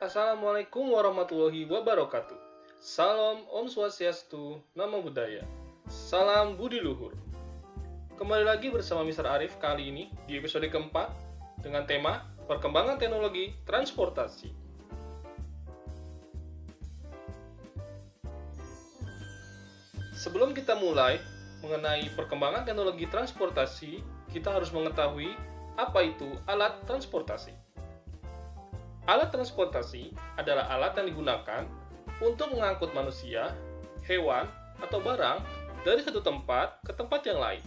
Assalamualaikum warahmatullahi wabarakatuh. Salam Om Swastiastu, Namo Buddhaya. Salam Budi Luhur. Kembali lagi bersama Mr. Arif kali ini di episode keempat dengan tema Perkembangan Teknologi Transportasi. Sebelum kita mulai mengenai perkembangan teknologi transportasi, kita harus mengetahui apa itu alat transportasi. Alat transportasi adalah alat yang digunakan untuk mengangkut manusia, hewan, atau barang dari satu tempat ke tempat yang lain.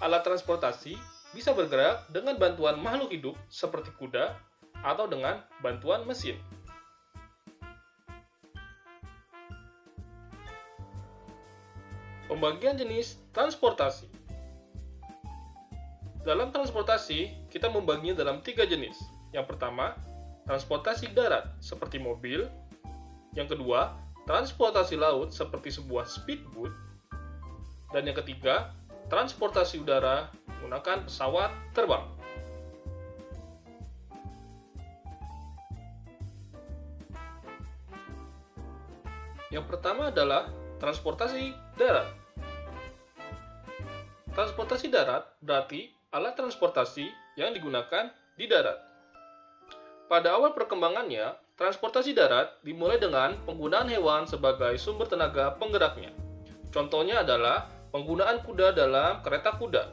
Alat transportasi bisa bergerak dengan bantuan makhluk hidup seperti kuda atau dengan bantuan mesin. Pembagian jenis transportasi. Dalam transportasi, kita membaginya dalam 3 jenis. Yang pertama, transportasi darat seperti mobil. Yang kedua, transportasi laut seperti sebuah speedboat. Dan yang ketiga, transportasi udara menggunakan pesawat terbang. Yang pertama adalah transportasi darat. Transportasi darat berarti alat transportasi yang digunakan di darat. Pada awal perkembangannya, transportasi darat dimulai dengan penggunaan hewan sebagai sumber tenaga penggeraknya. Contohnya adalah penggunaan kuda dalam kereta kuda.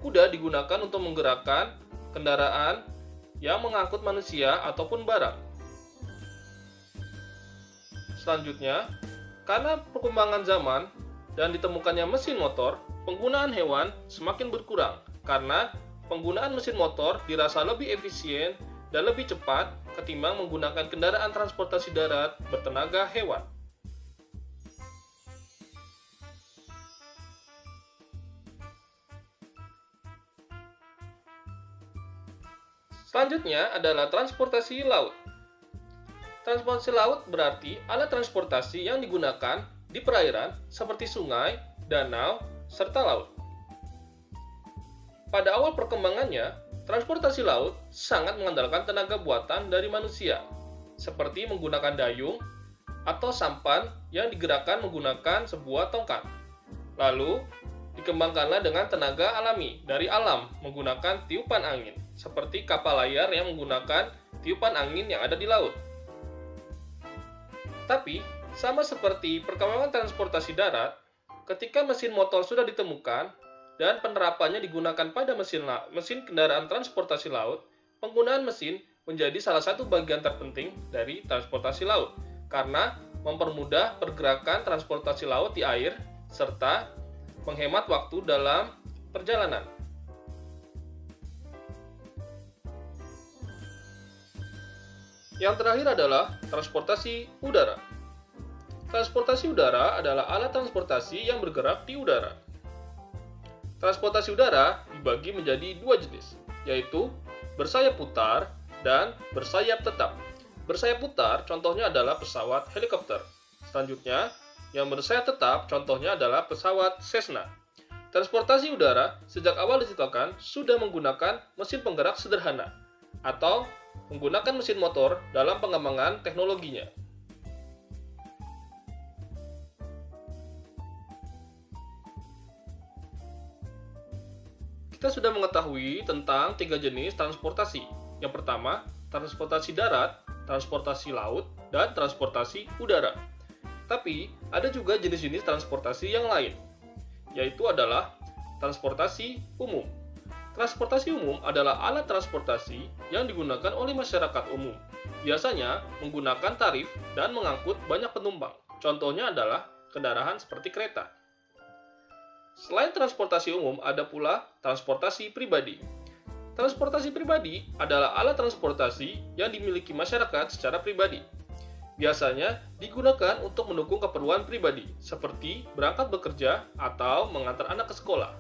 Kuda digunakan untuk menggerakkan kendaraan yang mengangkut manusia ataupun barang. Selanjutnya, karena perkembangan zaman dan ditemukannya mesin motor, penggunaan hewan semakin berkurang karena penggunaan mesin motor dirasa lebih efisien dan lebih cepat ketimbang menggunakan kendaraan transportasi darat bertenaga hewan. Selanjutnya adalah transportasi laut. Transportasi laut berarti alat transportasi yang digunakan di perairan seperti sungai, danau, serta laut. Pada awal perkembangannya, transportasi laut sangat mengandalkan tenaga buatan dari manusia, seperti menggunakan dayung atau sampan yang digerakkan menggunakan sebuah tongkat. Lalu, dikembangkanlah dengan tenaga alami dari alam menggunakan tiupan angin, seperti kapal layar yang menggunakan tiupan angin yang ada di laut. Tapi, sama seperti perkembangan transportasi darat, ketika mesin motor sudah ditemukan, dan penerapannya digunakan pada mesin kendaraan transportasi laut, penggunaan mesin menjadi salah satu bagian terpenting dari transportasi laut, karena mempermudah pergerakan transportasi laut di air, serta menghemat waktu dalam perjalanan. Yang terakhir adalah transportasi udara. Transportasi udara adalah alat transportasi yang bergerak di udara. Transportasi udara dibagi menjadi 2 jenis, yaitu bersayap putar dan bersayap tetap. Bersayap putar contohnya adalah pesawat helikopter. Selanjutnya, yang bersayap tetap contohnya adalah pesawat Cessna. Transportasi udara sejak awal diciptakan sudah menggunakan mesin penggerak sederhana atau menggunakan mesin motor dalam pengembangan teknologinya. Kita sudah mengetahui tentang 3 jenis transportasi. Yang pertama, transportasi darat, transportasi laut, dan transportasi udara. Tapi, ada juga jenis-jenis transportasi yang lain, yaitu adalah transportasi umum. Transportasi umum adalah alat transportasi yang digunakan oleh masyarakat umum. Biasanya menggunakan tarif dan mengangkut banyak penumpang. Contohnya adalah kendaraan seperti kereta. Selain transportasi umum, ada pula transportasi pribadi. Transportasi pribadi adalah alat transportasi yang dimiliki masyarakat secara pribadi. Biasanya digunakan untuk mendukung keperluan pribadi, seperti berangkat bekerja atau mengantar anak ke sekolah.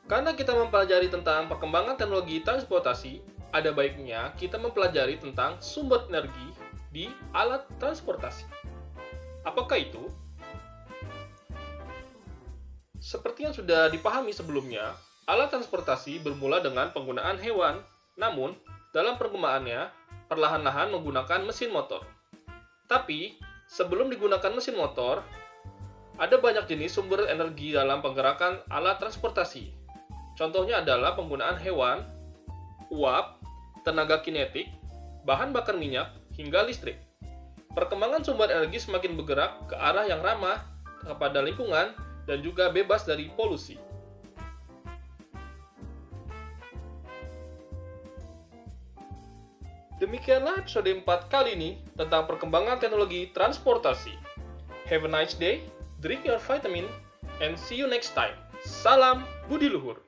Karena kita mempelajari tentang perkembangan teknologi transportasi, ada baiknya kita mempelajari tentang sumber energi di alat transportasi. Apakah itu? Seperti yang sudah dipahami sebelumnya, Alat transportasi bermula dengan penggunaan hewan, namun dalam perkembangannya perlahan-lahan menggunakan mesin motor. Tapi, sebelum digunakan mesin motor, ada banyak jenis sumber energi dalam penggerakan alat transportasi. Contohnya adalah penggunaan hewan, uap, tenaga kinetik, bahan bakar minyak, hingga listrik. Perkembangan sumber energi semakin bergerak ke arah yang ramah kepada lingkungan dan juga bebas dari polusi. Demikianlah episode 4 kali ini tentang perkembangan teknologi transportasi. Have a nice day, drink your vitamin, and see you next time. Salam Budi Luhur.